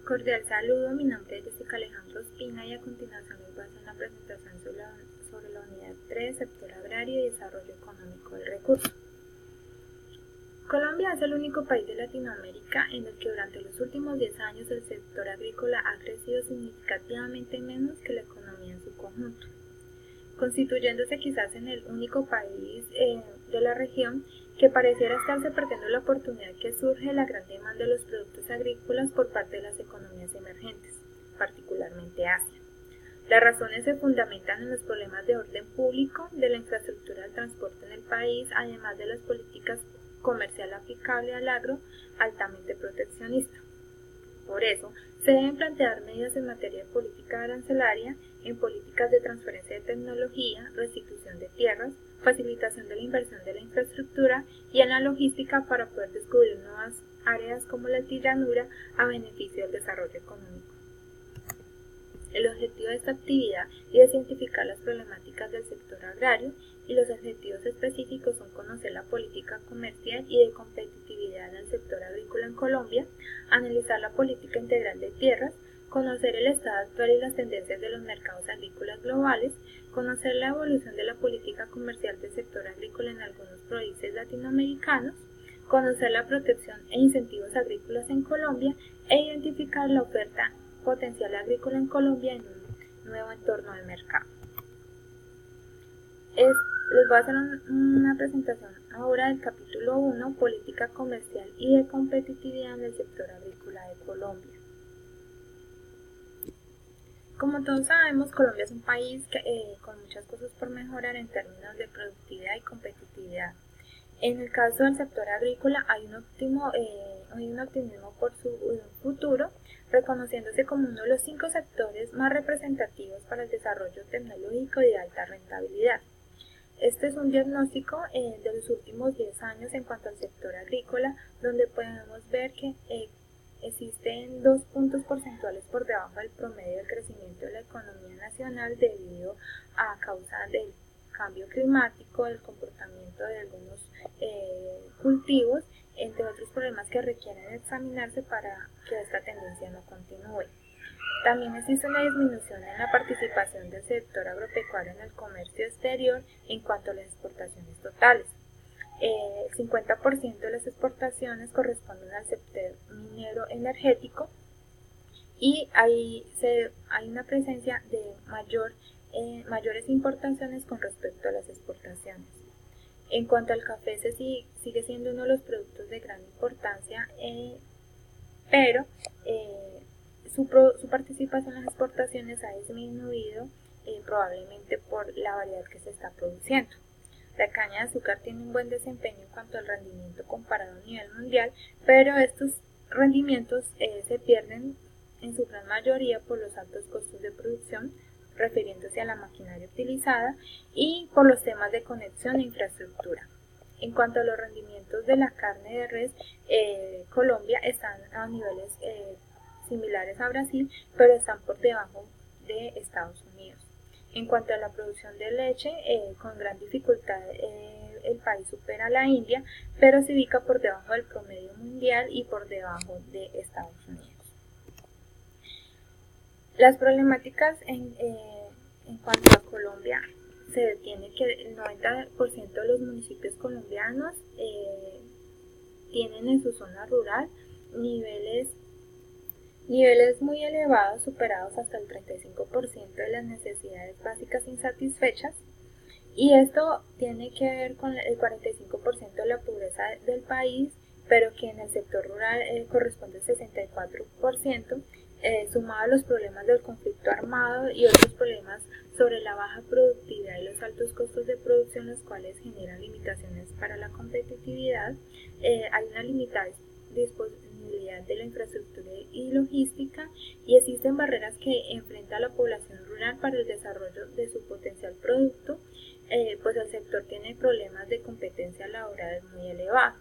Cordial saludo, mi nombre es Jessica Alejandro Espina y a continuación les voy a hacer una presentación sobre la unidad 3, sector agrario y desarrollo económico del recurso. Colombia es el único país de Latinoamérica en el que durante los últimos 10 años el sector agrícola ha crecido significativamente menos que la economía en su conjunto, constituyéndose quizás en el único país de la región que pareciera estarse perdiendo la oportunidad que surge de la gran demanda de los productos agrícolas por parte de las economías emergentes, particularmente Asia. Las razones se fundamentan en los problemas de orden público, de la infraestructura del transporte en el país, además de las políticas comercial aplicable al agro altamente proteccionista. Por eso, se deben plantear medidas en materia de política arancelaria, en políticas de transferencia de tecnología, restitución de tierras, facilitación de la inversión de la infraestructura y en la logística para poder descubrir nuevas áreas como la altillanura a beneficio del desarrollo económico. El objetivo de esta actividad es identificar las problemáticas del sector agrario y los objetivos específicos son conocer la política comercial y de competitividad del sector agrícola en Colombia, analizar la política integral de tierras, conocer el estado actual y las tendencias de los mercados agrícolas globales, conocer la evolución de la política comercial del sector agrícola en algunos países latinoamericanos, conocer la protección e incentivos agrícolas en Colombia e identificar la oferta potencial agrícola en Colombia en un nuevo entorno de mercado. Les voy a hacer una presentación ahora del capítulo 1, Política Comercial y de Competitividad en el sector agrícola de Colombia. Como todos sabemos, Colombia es un país con muchas cosas por mejorar en términos de productividad y competitividad. En el caso del sector agrícola hay un optimismo por su futuro, reconociéndose como uno de los 5 sectores más representativos para el desarrollo tecnológico y de alta rentabilidad. Este es un diagnóstico de los últimos 10 años en cuanto al sector agrícola, donde podemos ver que existen 2 puntos porcentuales por debajo del promedio del crecimiento de la economía nacional debido a causa del cambio climático, del comportamiento de algunos cultivos, entre otros problemas que requieren examinarse para que esta tendencia no continúe. También existe una disminución en la participación del sector agropecuario en el comercio exterior en cuanto a las exportaciones totales. El 50% de las exportaciones corresponden al sector minero energético y hay una presencia de mayores importaciones con respecto a las exportaciones. En cuanto al café, sigue siendo uno de los productos de gran importancia, pero su participación en las exportaciones ha disminuido probablemente por la variedad que se está produciendo. La caña de azúcar tiene un buen desempeño en cuanto al rendimiento comparado a nivel mundial, pero estos rendimientos se pierden en su gran mayoría por los altos costos de producción, refiriéndose a la maquinaria utilizada, y por los temas de conexión e infraestructura. En cuanto a los rendimientos de la carne de res, Colombia están a niveles similares a Brasil, pero están por debajo de Estados Unidos. En cuanto a la producción de leche, con gran dificultad el país supera a la India, pero se ubica por debajo del promedio mundial y por debajo de Estados Unidos. Las problemáticas en cuanto a Colombia, se detiene que el 90% de los municipios colombianos tienen en su zona rural niveles muy elevados, superados hasta el 35% de las necesidades básicas insatisfechas, y esto tiene que ver con el 45% de la pobreza del país, pero que en el sector rural corresponde al 64%, sumado a los problemas del conflicto armado y otros problemas sobre la baja productividad y los altos costos de producción, los cuales generan limitaciones para la competitividad. Hay una limitada disponibilidad de la infraestructura y logística, y existen barreras que enfrenta la población rural para el desarrollo de su potencial producto, pues el sector tiene problemas de competencia laboral muy elevados.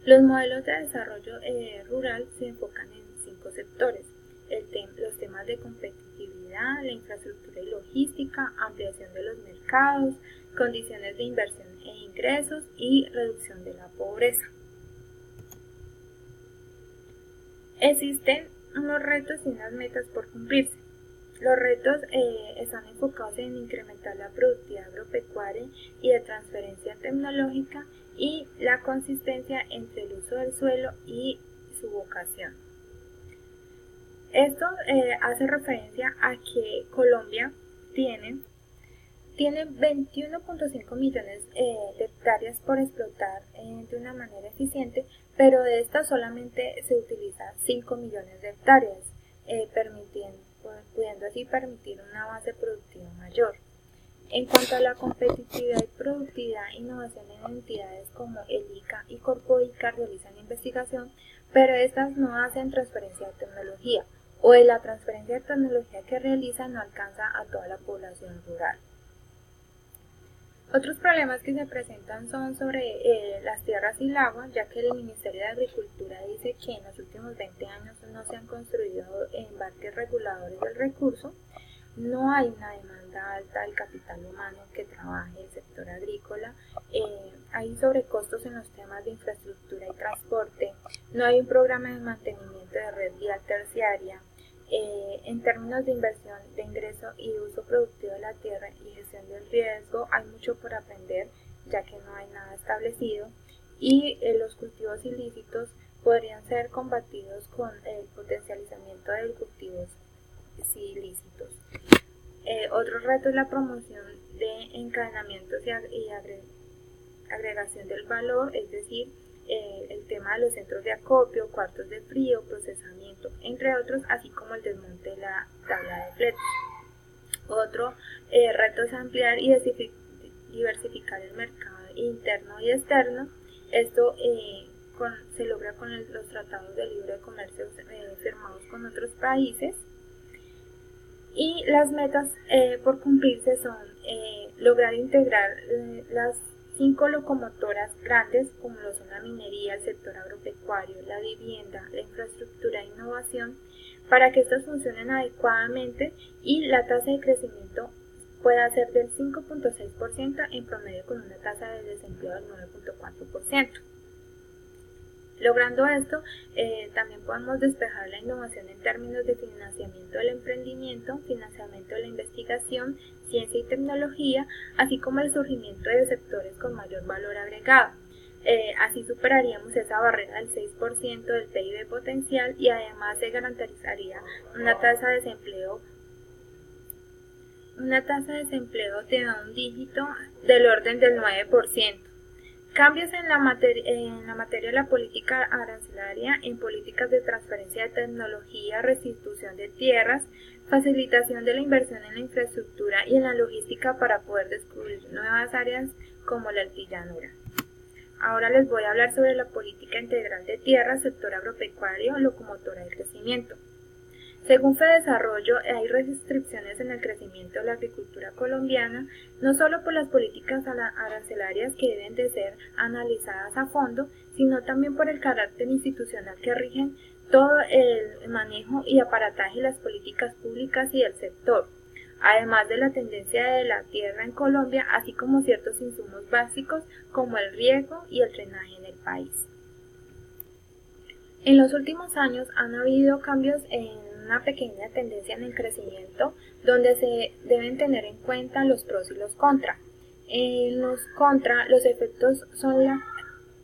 Los modelos de desarrollo rural se enfocan en 5 sectores: los temas de competitividad, la infraestructura y logística, ampliación de los mercados, condiciones de inversión e ingresos y reducción de la pobreza. Existen unos retos y unas metas por cumplirse. Los retos están enfocados en incrementar la productividad agropecuaria y de transferencia tecnológica y la consistencia entre el uso del suelo y su vocación. Esto hace referencia a que Colombia tiene 21.5 millones de hectáreas por explotar de una manera eficiente, pero de estas solamente se utiliza 5 millones de hectáreas, pudiendo así permitir una base productiva mayor. En cuanto a la competitividad y productividad, innovación en entidades como el ICA y Corpoica realizan investigación, pero estas no hacen transferencia de tecnología, o de la transferencia de tecnología que realizan no alcanza a toda la población rural. Otros problemas que se presentan son sobre las tierras y el agua, ya que el Ministerio de Agricultura dice que en los últimos 20 años no se han construido embarques reguladores del recurso, no hay una demanda alta del capital humano que trabaje el sector agrícola, hay sobrecostos en los temas de infraestructura y transporte, no hay un programa de mantenimiento de red vial terciaria. En términos de inversión, de ingreso y de uso productivo de la tierra y gestión del riesgo, hay mucho por aprender, ya que no hay nada establecido, y los cultivos ilícitos podrían ser combatidos con el potencializamiento de cultivos ilícitos. Otro reto es la promoción de encadenamientos y agregación del valor, es decir, el tema de los centros de acopio, cuartos de frío, procesamiento, entre otros, así como el desmonte de la tabla de fletes. Otro reto es ampliar y diversificar el mercado interno y externo. Esto se logra con los tratados de libre comercio firmados con otros países. Y las metas por cumplirse son lograr integrar las 5 locomotoras grandes, como lo son la minería, el sector agropecuario, la vivienda, la infraestructura e innovación, para que estas funcionen adecuadamente y la tasa de crecimiento pueda ser del 5.6% en promedio, con una tasa de desempleo del 9.4%. Logrando esto, también podemos despejar la innovación en términos de financiamiento del emprendimiento, financiamiento de la investigación, ciencia y tecnología, así como el surgimiento de sectores con mayor valor agregado. Así superaríamos esa barrera del 6% del PIB potencial y además se garantizaría una tasa de desempleo de un dígito del orden del 9%. Cambios en la materia de la política arancelaria, en políticas de transferencia de tecnología, restitución de tierras, facilitación de la inversión en la infraestructura y en la logística para poder descubrir nuevas áreas como la altillanura. Ahora les voy a hablar sobre la política integral de tierras, sector agropecuario, locomotora del crecimiento. Según FEDesarrollo, hay restricciones en el crecimiento de la agricultura colombiana, no solo por las políticas arancelarias que deben de ser analizadas a fondo, sino también por el carácter institucional que rigen todo el manejo y aparataje de las políticas públicas y del sector, además de la tendencia de la tierra en Colombia, así como ciertos insumos básicos como el riego y el drenaje en el país. En los últimos años han habido cambios en una pequeña tendencia en el crecimiento, donde se deben tener en cuenta los pros y los contras. En los contras, los efectos son la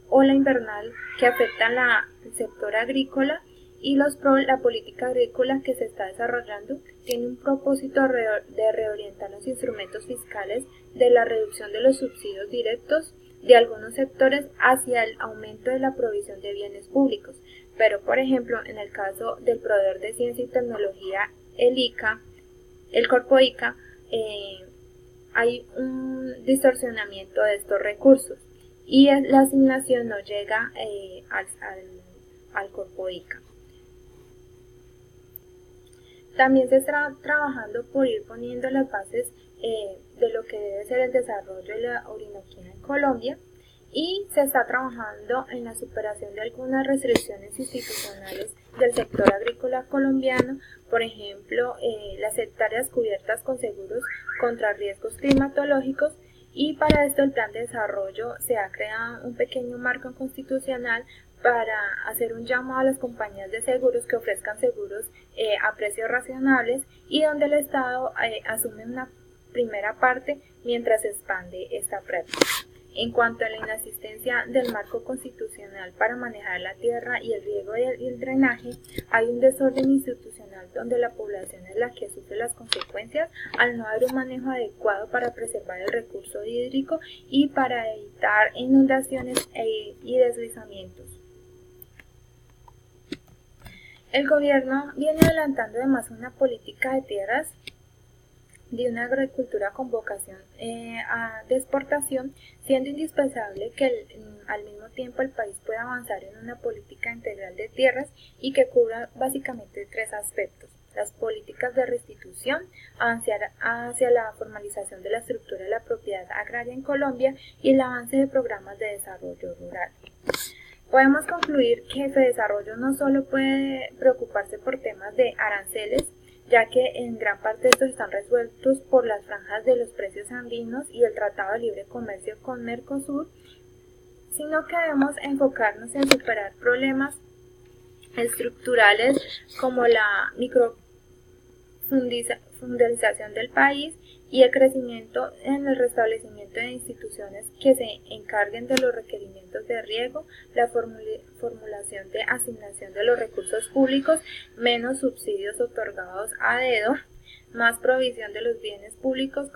ola invernal que afecta al sector agrícola, y los pros, la política agrícola que se está desarrollando tiene un propósito de reorientar los instrumentos fiscales de la reducción de los subsidios directos de algunos sectores hacia el aumento de la provisión de bienes públicos. Pero, por ejemplo, en el caso del proveedor de ciencia y tecnología, el ICA, el Corpoica, hay un distorsionamiento de estos recursos y la asignación no llega al Corpoica. También se está trabajando por ir poniendo las bases de lo que debe ser el desarrollo de la Orinoquía en Colombia, y se está trabajando en la superación de algunas restricciones institucionales del sector agrícola colombiano, por ejemplo, las hectáreas cubiertas con seguros contra riesgos climatológicos, y para esto el plan de desarrollo se ha creado un pequeño marco constitucional para hacer un llamado a las compañías de seguros que ofrezcan seguros a precios razonables y donde el Estado asume una primera parte mientras se expande esta práctica. En cuanto a la inexistencia del marco constitucional para manejar la tierra y el riego y el drenaje, hay un desorden institucional donde la población es la que sufre las consecuencias al no haber un manejo adecuado para preservar el recurso hídrico y para evitar inundaciones y deslizamientos. El gobierno viene adelantando además una política de tierras de una agricultura con vocación de exportación, siendo indispensable que al mismo tiempo el país pueda avanzar en una política integral de tierras y que cubra básicamente tres aspectos: las políticas de restitución, avanzar hacia la formalización de la estructura de la propiedad agraria en Colombia y el avance de programas de desarrollo rural. Podemos concluir que FEDesarrollo no solo puede preocuparse por temas de aranceles, ya que en gran parte estos están resueltos por las franjas de los precios andinos y el Tratado de Libre Comercio con Mercosur, sino que debemos enfocarnos en superar problemas estructurales como la microfundalización del país y el crecimiento en el restablecimiento de instituciones que se encarguen de los requerimientos de riego, la formulación de asignación de los recursos públicos, menos subsidios otorgados a dedo, más provisión de los bienes públicos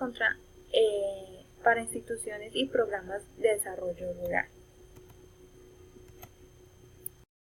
para instituciones y programas de desarrollo rural.